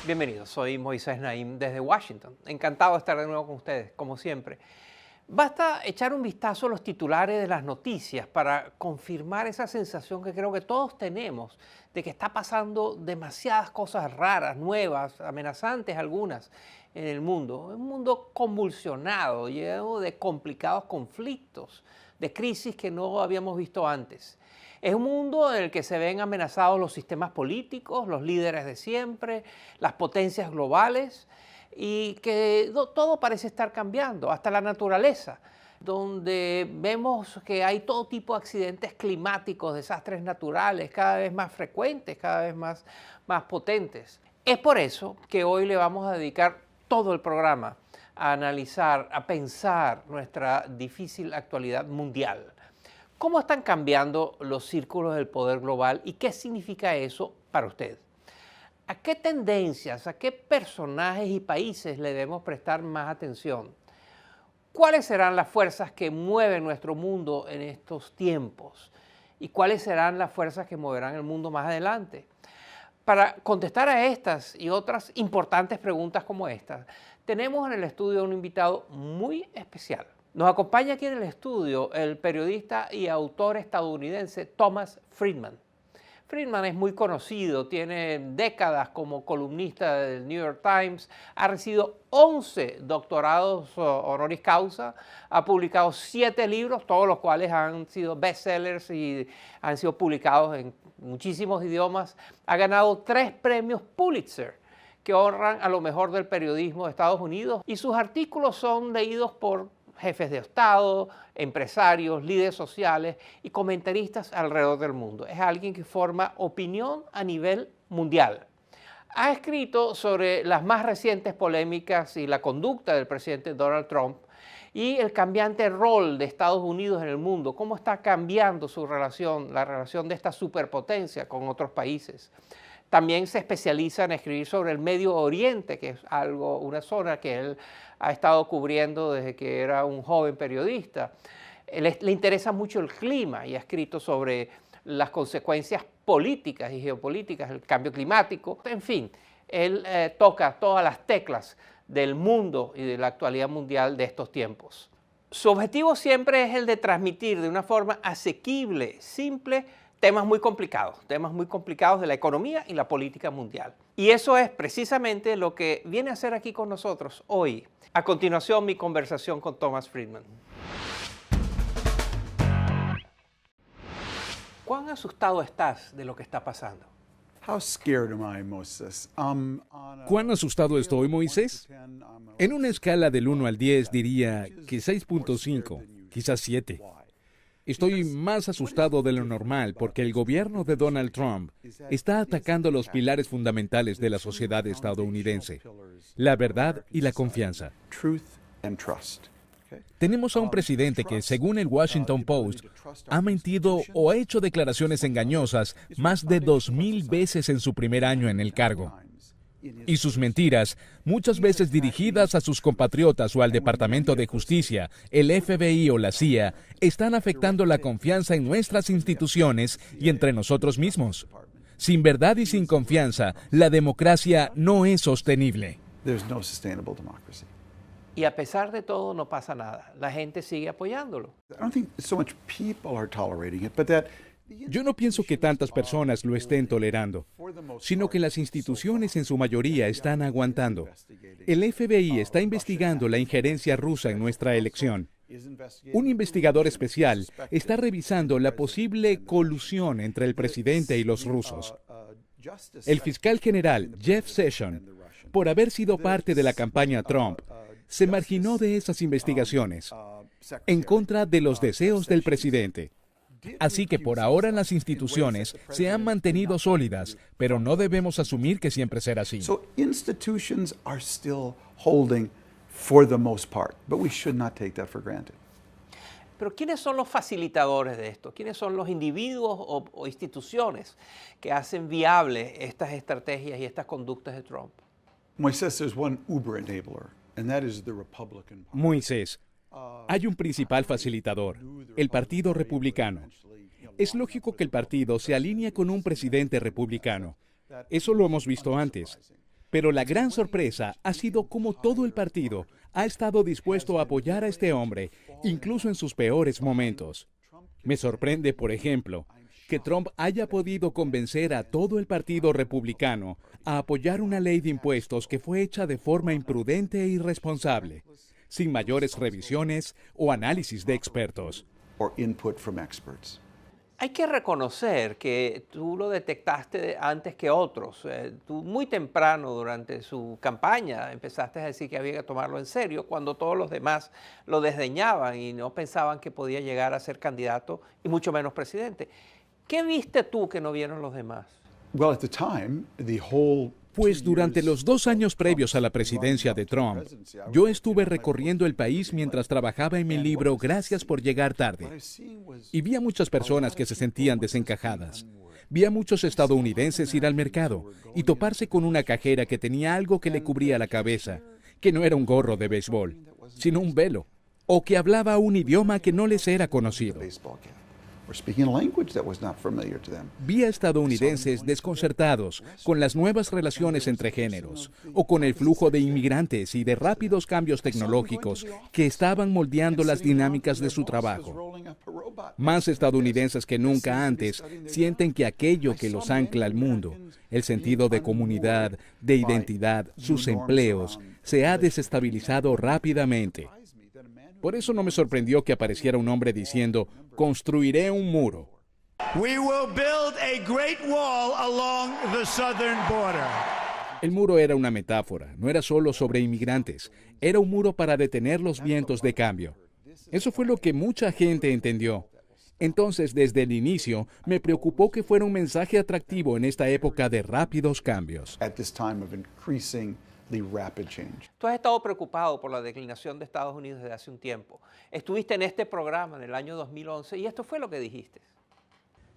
Bienvenidos, soy Moisés Naim desde Washington. Encantado de estar de nuevo con ustedes, como siempre. Basta echar un vistazo a los titulares de las noticias para confirmar esa sensación que creo que todos tenemos de que está pasando demasiadas cosas raras, nuevas, amenazantes algunas en el mundo. Un mundo convulsionado, lleno de complicados conflictos, de crisis que no habíamos visto antes. Es un mundo en el que se ven amenazados los sistemas políticos, los líderes de siempre, las potencias globales, y que todo parece estar cambiando, hasta la naturaleza, donde vemos que hay todo tipo de accidentes climáticos, desastres naturales, cada vez más frecuentes, cada vez más potentes. Es por eso que hoy le vamos a dedicar todo el programa a analizar, a pensar nuestra difícil actualidad mundial. ¿Cómo están cambiando los círculos del poder global y qué significa eso para usted? ¿A qué tendencias, a qué personajes y países le debemos prestar más atención? ¿Cuáles serán las fuerzas que mueven nuestro mundo en estos tiempos? ¿Y cuáles serán las fuerzas que moverán el mundo más adelante? Para contestar a estas y otras importantes preguntas como estas, tenemos en el estudio un invitado muy especial. Nos acompaña aquí en el estudio el periodista y autor estadounidense Thomas Friedman. Friedman es muy conocido, tiene décadas como columnista del New York Times, ha recibido 11 doctorados honoris causa, ha publicado 7 libros, todos los cuales han sido bestsellers y han sido publicados en muchísimos idiomas, ha ganado 3 premios Pulitzer que honran a lo mejor del periodismo de Estados Unidos y sus artículos son leídos por jefes de Estado, empresarios, líderes sociales y comentaristas alrededor del mundo. Es alguien que forma opinión a nivel mundial. Ha escrito sobre las más recientes polémicas y la conducta del presidente Donald Trump y el cambiante rol de Estados Unidos en el mundo, cómo está cambiando su relación, la relación de esta superpotencia con otros países. También se especializa en escribir sobre el Medio Oriente, que es una zona que él ha estado cubriendo desde que era un joven periodista. Le interesa mucho el clima y ha escrito sobre las consecuencias políticas y geopolíticas, el cambio climático. En fin, él toca todas las teclas del mundo y de la actualidad mundial de estos tiempos. Su objetivo siempre es el de transmitir de una forma asequible, simple, temas muy complicados de la economía y la política mundial. Y eso es precisamente lo que viene a hacer aquí con nosotros hoy. A continuación, mi conversación con Thomas Friedman. ¿Cuán asustado estás de lo que está pasando? ¿Cuán asustado estoy, Moisés? En una escala del 1 al 10 diría que 6.5, quizás 7. Estoy más asustado de lo normal porque el gobierno de Donald Trump está atacando los pilares fundamentales de la sociedad estadounidense, la verdad y la confianza. Tenemos a un presidente que, según el Washington Post, ha mentido o ha hecho declaraciones engañosas más de 2,000 veces en su primer año en el cargo. Y sus mentiras, muchas veces dirigidas a sus compatriotas o al Departamento de Justicia, el FBI o la CIA, están afectando la confianza en nuestras instituciones y entre nosotros mismos. Sin verdad y sin confianza, la democracia no es sostenible. Y a pesar de todo, no pasa nada. La gente sigue apoyándolo. Yo no pienso que tantas personas lo estén tolerando, sino que las instituciones en su mayoría están aguantando. El FBI está investigando la injerencia rusa en nuestra elección. Un investigador especial está revisando la posible colusión entre el presidente y los rusos. El fiscal general Jeff Sessions, por haber sido parte de la campaña Trump, se marginó de esas investigaciones en contra de los deseos del presidente. Así que por ahora las instituciones se han mantenido sólidas, pero no debemos asumir que siempre será así. Institutions are still holding for the most part, but we should not take that for granted. Pero ¿quiénes son los facilitadores de esto? ¿Quiénes son los individuos o instituciones que hacen viables estas estrategias y estas conductas de Trump? Moisés, there's one uber enabler, and that is the Republican Party. Moisés, hay un principal facilitador, el Partido Republicano. Es lógico que el partido se alinee con un presidente republicano. Eso lo hemos visto antes. Pero la gran sorpresa ha sido cómo todo el partido ha estado dispuesto a apoyar a este hombre, incluso en sus peores momentos. Me sorprende, por ejemplo, que Trump haya podido convencer a todo el Partido Republicano a apoyar una ley de impuestos que fue hecha de forma imprudente e irresponsable, sin mayores revisiones o análisis de expertos. or input from experts. Hay que reconocer que tú lo detectaste antes que otros. Tú muy temprano durante su campaña empezaste a decir que había que tomarlo en serio cuando todos los demás lo desdeñaban y no pensaban que podía llegar a ser candidato y mucho menos presidente. ¿Qué viste tú que no vieron los demás? Well, at the time, the whole Pues durante los 2 años previos a la presidencia de Trump, yo estuve recorriendo el país mientras trabajaba en mi libro Gracias por llegar tarde. Y vi a muchas personas que se sentían desencajadas. Vi a muchos estadounidenses ir al mercado y toparse con una cajera que tenía algo que le cubría la cabeza, que no era un gorro de béisbol, sino un velo, o que hablaba un idioma que no les era conocido. baseball cap, or speaking a language that was not familiar to them. Vi a estadounidenses desconcertados con las nuevas relaciones entre géneros o con el flujo de inmigrantes y de rápidos cambios tecnológicos que estaban moldeando las dinámicas de su trabajo. Más estadounidenses que nunca antes sienten que aquello que los ancla al mundo, el sentido de comunidad, de identidad, sus empleos, se ha desestabilizado rápidamente. Por eso no me sorprendió que apareciera un hombre diciendo, construiré un muro. We will build a great wall along the southern border. El muro era una metáfora, no era solo sobre inmigrantes, era un muro para detener los vientos de cambio. Eso fue lo que mucha gente entendió. Entonces, desde el inicio, me preocupó que fuera un mensaje atractivo en esta época de rápidos cambios. At this time of increasingly rapid change. Tú has estado preocupado por la declinación de Estados Unidos desde hace un tiempo. Estuviste en este programa en el año 2011 y esto fue lo que dijiste.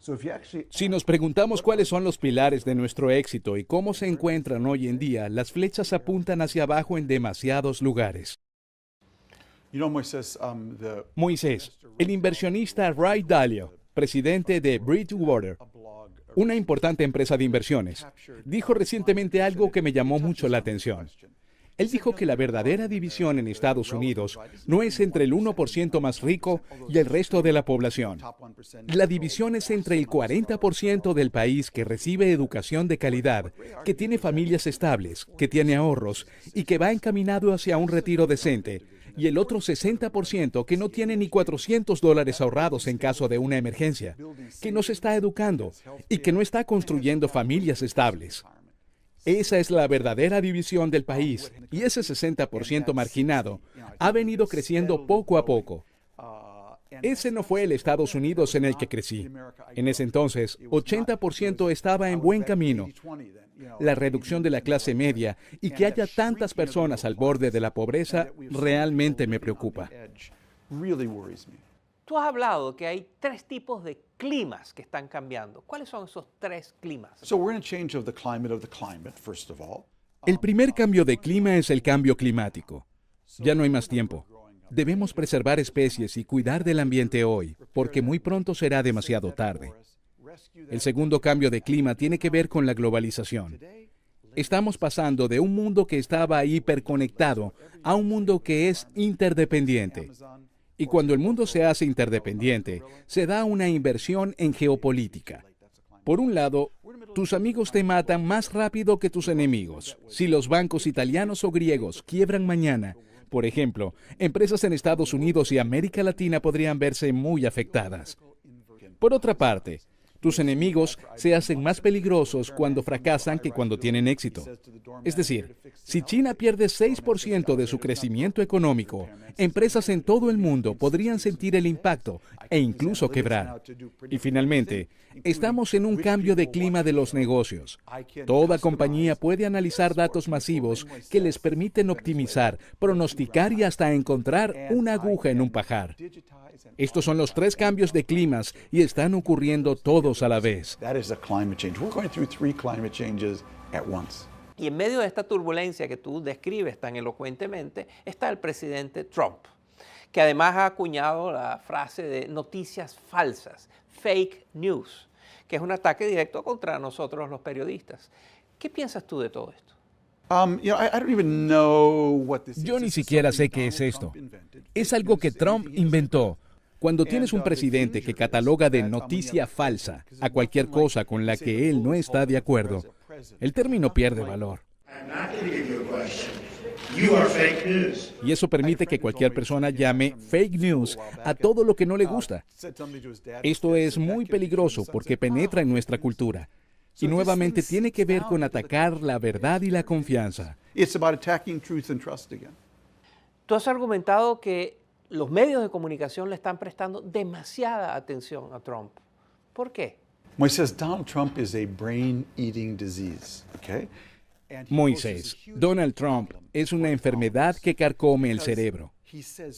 So if you actually Si nos preguntamos cuáles son los pilares de nuestro éxito y cómo se encuentran hoy en día, las flechas apuntan hacia abajo en demasiados lugares. Moisés, Moisés, el inversionista Ray Dalio, presidente de Bridgewater, una importante empresa de inversiones, dijo recientemente algo que me llamó mucho la atención. Él dijo que la verdadera división en Estados Unidos no es entre el 1% más rico y el resto de la población. La división es entre el 40% del país que recibe educación de calidad, que tiene familias estables, que tiene ahorros y que va encaminado hacia un retiro decente, y el otro 60% que no tiene ni $400 ahorrados en caso de una emergencia, que no se está educando y que no está construyendo familias estables. Esa es la verdadera división del país, y ese 60% marginado ha venido creciendo poco a poco. Ese no fue el Estados Unidos en el que crecí. En ese entonces, 80% estaba en buen camino. La reducción de la clase media y que haya tantas personas al borde de la pobreza realmente me preocupa. Tú has hablado que hay 3 tipos de climas que están cambiando. ¿Cuáles son esos 3 climas? So we're in a change of the climate, first of all. El primer cambio de clima es el cambio climático. Ya no hay más tiempo. Debemos preservar especies y cuidar del ambiente hoy, porque muy pronto será demasiado tarde. El segundo cambio de clima tiene que ver con la globalización. Estamos pasando de un mundo que estaba hiperconectado a un mundo que es interdependiente. Y cuando el mundo se hace interdependiente, se da una inversión en geopolítica. Por un lado, tus amigos te matan más rápido que tus enemigos. Si los bancos italianos o griegos quiebran mañana, por ejemplo, empresas en Estados Unidos y América Latina podrían verse muy afectadas. Por otra parte, tus enemigos se hacen más peligrosos cuando fracasan que cuando tienen éxito. Es decir, si China pierde 6% de su crecimiento económico, empresas en todo el mundo podrían sentir el impacto e incluso quebrar. Y finalmente, estamos en un cambio de clima de los negocios. Toda compañía puede analizar datos masivos que les permiten optimizar, pronosticar y hasta encontrar una aguja en un pajar. Estos son los 3 cambios de climas y están ocurriendo todos a la vez. That is a climate change. We're going through 3 climate changes at once. Y en medio de esta turbulencia que tú describes tan elocuentemente, está el presidente Trump, que además ha acuñado la frase de noticias falsas, fake news, que es un ataque directo contra nosotros los periodistas. ¿Qué piensas tú de todo esto? I don't even know what this is. Yo ni This is siquiera sé something qué es Donald esto. Trump invented. Es algo que Trump inventó. Cuando tienes un presidente que cataloga de noticia falsa a cualquier cosa con la que él no está de acuerdo, el término pierde valor. I'm not going to give you a question. You are fake news. Y eso permite que cualquier persona llame fake news a todo lo que no le gusta. Esto es muy peligroso porque penetra en nuestra cultura. Y nuevamente tiene que ver con atacar la verdad y la confianza. It's about attacking truth and trust again. Tú has argumentado que los medios de comunicación le están prestando demasiada atención a Trump. ¿Por qué? Moisés, Donald Trump is a brain-eating disease, okay? Moisés, Donald Trump es una enfermedad que carcome el cerebro.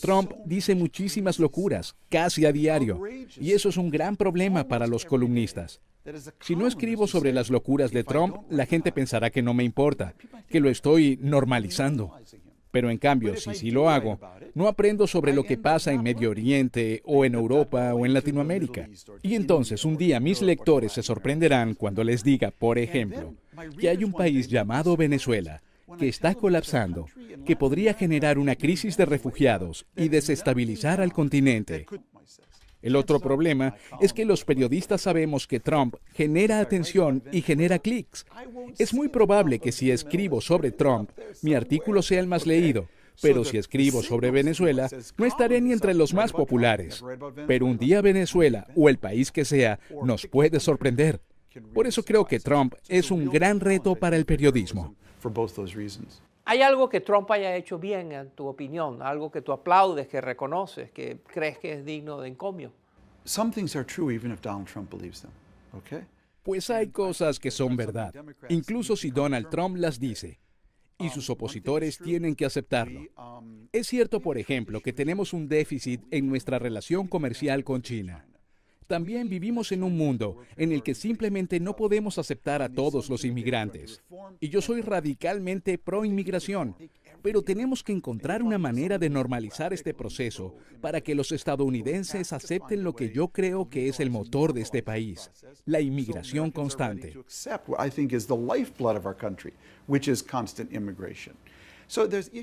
Trump dice muchísimas locuras, casi a diario, y eso es un gran problema para los columnistas. Si no escribo sobre las locuras de Trump, la gente pensará que no me importa, que lo estoy normalizando. Pero en cambio, si sí lo hago, no aprendo sobre lo que pasa en Medio Oriente o en Europa o en Latinoamérica. Y entonces un día mis lectores se sorprenderán cuando les diga, por ejemplo, que hay un país llamado Venezuela que está colapsando, que podría generar una crisis de refugiados y desestabilizar al continente. El otro problema es que los periodistas sabemos que Trump genera atención y genera clics. Es muy probable que si escribo sobre Trump, mi artículo sea el más leído, pero si escribo sobre Venezuela, no estaré ni entre los más populares. Pero un día Venezuela, o el país que sea, nos puede sorprender. Por eso creo que Trump es un gran reto para el periodismo. ¿Hay algo que Trump haya hecho bien, en tu opinión? ¿Algo que tú aplaudes, que reconoces, que crees que es digno de encomio? Some things are true even if Donald Trump believes them, okay? Pues hay cosas que son verdad, incluso si Donald Trump las dice, y sus opositores tienen que aceptarlo. Es cierto, por ejemplo, que tenemos un déficit en nuestra relación comercial con China. También vivimos en un mundo en el que simplemente no podemos aceptar a todos los inmigrantes. Y yo soy radicalmente pro-inmigración, pero tenemos que encontrar una manera de normalizar este proceso para que los estadounidenses acepten lo que yo creo que es el motor de este país, la inmigración constante.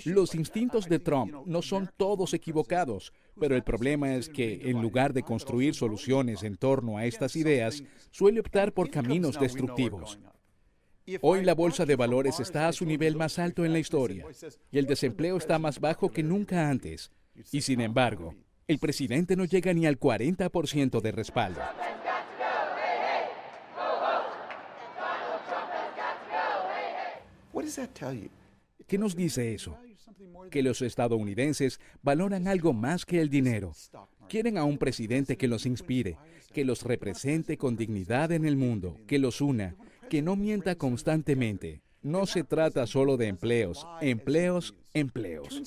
Los instintos de Trump no son todos equivocados, pero el problema es que, en lugar de construir soluciones en torno a estas ideas, suele optar por caminos destructivos. Hoy la bolsa de valores está a su nivel más alto en la historia, y el desempleo está más bajo que nunca antes. Y sin embargo, el presidente no llega ni al 40% de respaldo. ¿Qué nos dice eso? Que los estadounidenses valoran algo más que el dinero. Quieren a un presidente que los inspire, que los represente con dignidad en el mundo, que los una, que no mienta constantemente. No se trata solo de empleos, empleos, empleos.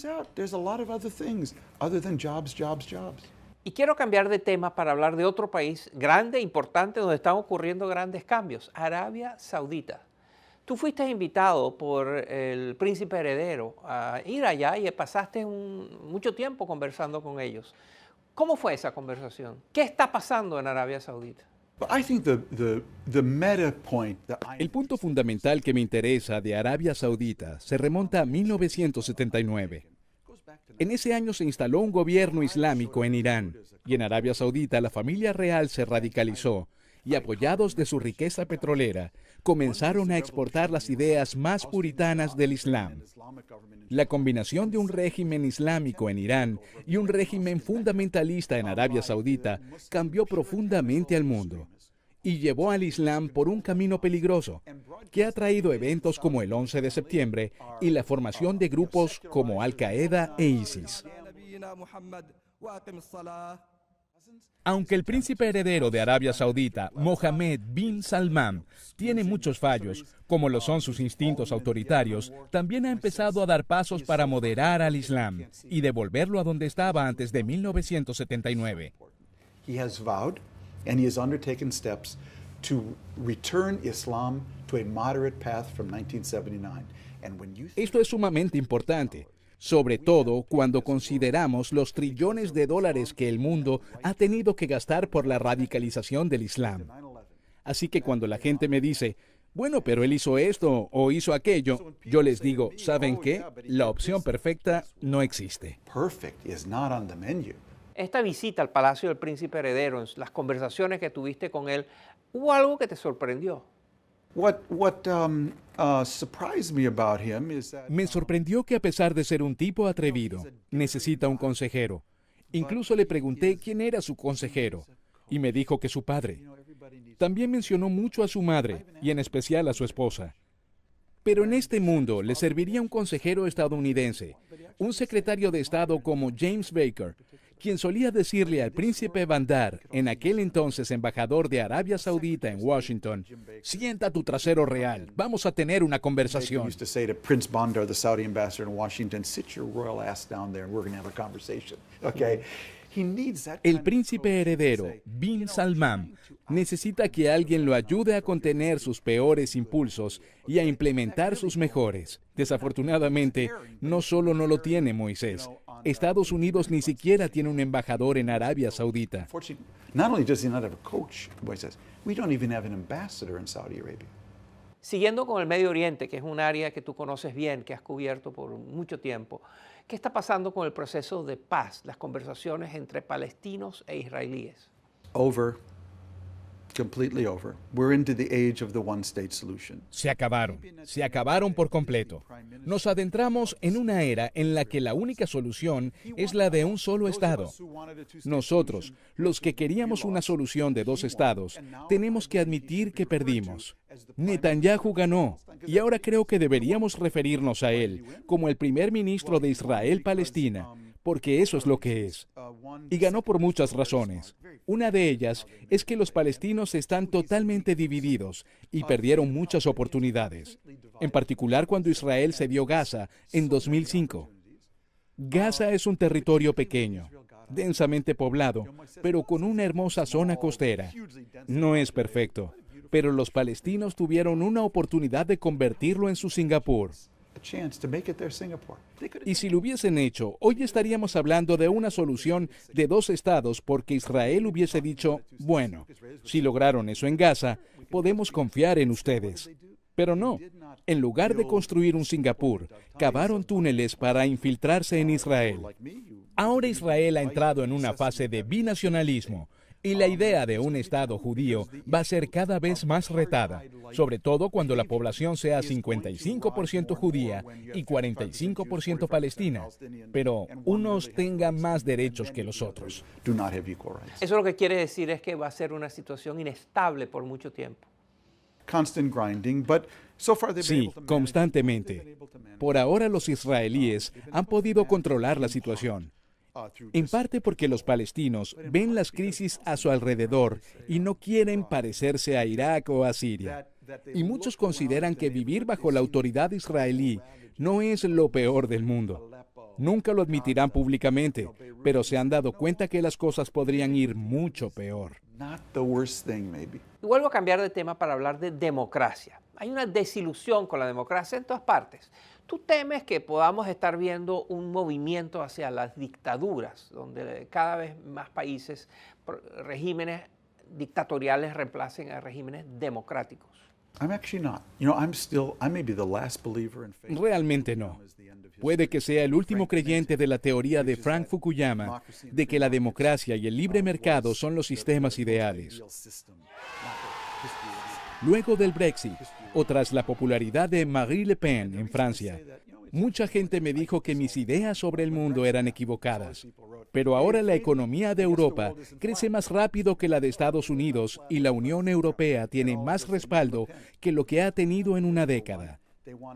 Y quiero cambiar de tema para hablar de otro país grande, importante, donde están ocurriendo grandes cambios, Arabia Saudita. Tú fuiste invitado por el príncipe heredero a ir allá y pasaste mucho tiempo conversando con ellos. ¿Cómo fue esa conversación? ¿Qué está pasando en Arabia Saudita? El punto fundamental que me interesa de Arabia Saudita se remonta a 1979. En ese año se instaló un gobierno islámico en Irán, y en Arabia Saudita la familia real se radicalizó y, apoyados de su riqueza petrolera, comenzaron a exportar las ideas más puritanas del Islam. La combinación de un régimen islámico en Irán y un régimen fundamentalista en Arabia Saudita cambió profundamente al mundo y llevó al Islam por un camino peligroso, que ha traído eventos como el 11 de septiembre y la formación de grupos como Al-Qaeda e ISIS. Aunque el príncipe heredero de Arabia Saudita, Mohammed bin Salman, tiene muchos fallos, como lo son sus instintos autoritarios, también ha empezado a dar pasos para moderar al Islam y devolverlo a donde estaba antes de 1979. He has vowed and he has undertaken steps to return Islam to a moderate path from 1979. Esto es sumamente importante, sobre todo cuando consideramos los trillones de dólares que el mundo ha tenido que gastar por la radicalización del Islam. Así que cuando la gente me dice, Bueno, pero él hizo esto o hizo aquello. Yo les digo, ¿saben qué? La opción perfecta no existe. Perfect is not on the menu. Esta visita al Palacio del Príncipe Heredero, en las conversaciones que tuviste con él, ¿hubo algo que te sorprendió? What surprised me about him is that Me sorprendió que a pesar de ser un tipo atrevido, necesita un consejero. Incluso le pregunté quién era su consejero y me dijo que su padre. También mencionó mucho a su madre y en especial a su esposa. Pero en este mundo le serviría un consejero estadounidense, un secretario de Estado como James Baker, quien solía decirle al príncipe Bandar, en aquel entonces embajador de Arabia Saudita en Washington, sienta tu trasero real, vamos a tener una Baker conversación. used to say to Prince Bandar, the Saudi ambassador in Washington, sit your royal ass down there and we're going to have a conversation. Okay? He needs that El kind of príncipe approach to heredero, say, Bin Salman, necesita que alguien lo ayude a contener sus peores impulsos y a implementar sus mejores. Desafortunadamente, no solo no lo tiene Moisés. Estados Unidos ni siquiera tiene un embajador en Arabia Saudita. Unfortunately, not only does he not have a coach, Moises, we don't even have an ambassador in Saudi Arabia. Siguiendo con el Medio Oriente, que es un área que tú conoces bien, que has cubierto por mucho tiempo, ¿qué está pasando con el proceso de paz, las conversaciones entre palestinos e israelíes? Over. Completely over. We're into the age of the one-state solution. Se acabaron por completo. Nos adentramos en una era en la que la única solución es la de un solo Estado. Nosotros, los que queríamos una solución de dos estados, tenemos que admitir que perdimos. Netanyahu ganó, y ahora creo que deberíamos referirnos a él como el primer ministro de Israel-Palestina, porque eso es lo que es. Y ganó por muchas razones. Una de ellas es que los palestinos están totalmente divididos y perdieron muchas oportunidades, en particular cuando Israel cedió Gaza en 2005. Gaza es un territorio pequeño, densamente poblado, pero con una hermosa zona costera. No es perfecto, pero los palestinos tuvieron una oportunidad de convertirlo en su Singapur. A chance to make it their Singapore. They could Y si lo hubiesen hecho, hoy estaríamos hablando de una solución de dos estados porque Israel hubiese dicho, bueno, si lograron eso en Gaza, podemos confiar en ustedes. Pero no, en lugar de construir un Singapur, cavaron túneles para infiltrarse en Israel. Ahora Israel ha entrado en una fase de binacionalismo. Y la idea de un Estado judío va a ser cada vez más retada, sobre todo cuando la población sea 55% judía y 45% palestina, pero unos tengan más derechos que los otros. do not have equal rights. Eso lo que quiere decir es que va a ser una situación inestable por mucho tiempo. Constant grinding, but so far they've been Sí, able to manage. constantemente. Por ahora los israelíes han podido controlar la situación. En parte porque los palestinos ven las crisis a su alrededor y no quieren parecerse a Irak o a Siria. Y muchos consideran que vivir bajo la autoridad israelí no es lo peor del mundo. Nunca lo admitirán públicamente, pero se han dado cuenta que las cosas podrían ir mucho peor. Not the worst thing, maybe. Y vuelvo a cambiar de tema para hablar de democracia. Hay una desilusión con la democracia en todas partes. ¿Tú temes que podamos estar viendo un movimiento hacia las dictaduras, donde cada vez más países, regímenes dictatoriales reemplacen a regímenes democráticos? I'm actually not. I may be the last believer in faith. Realmente no. Puede que sea el último creyente de la teoría de Frank Fukuyama de que la democracia y el libre mercado son los sistemas ideales. Luego del Brexit, o tras la popularidad de Marine Le Pen en Francia, mucha gente me dijo que mis ideas sobre el mundo eran equivocadas. Pero ahora la economía de Europa crece más rápido que la de Estados Unidos y la Unión Europea tiene más respaldo que lo que ha tenido en una década.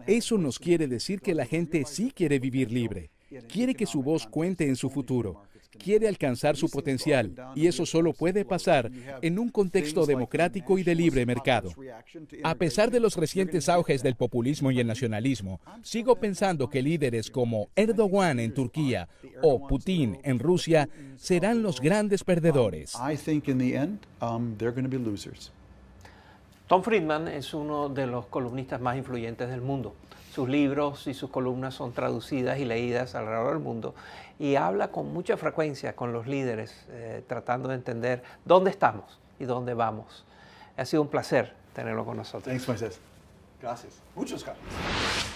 Eso nos quiere decir que la gente sí quiere vivir libre, quiere que su voz cuente en su futuro, quiere alcanzar su potencial, y eso solo puede pasar en un contexto democrático y de libre mercado. A pesar de los recientes auges del populismo y el nacionalismo, sigo pensando que líderes como Erdogan en Turquía o Putin en Rusia serán los grandes perdedores. I think in the end, they're going to be losers. Tom Friedman es uno de los columnistas más influyentes del mundo. Sus libros y sus columnas son traducidas y leídas alrededor del mundo y habla con mucha frecuencia con los líderes, tratando de entender dónde estamos y dónde vamos. Ha sido un placer tenerlo con nosotros. Thanks, Moisés. Gracias. Muchos gracias.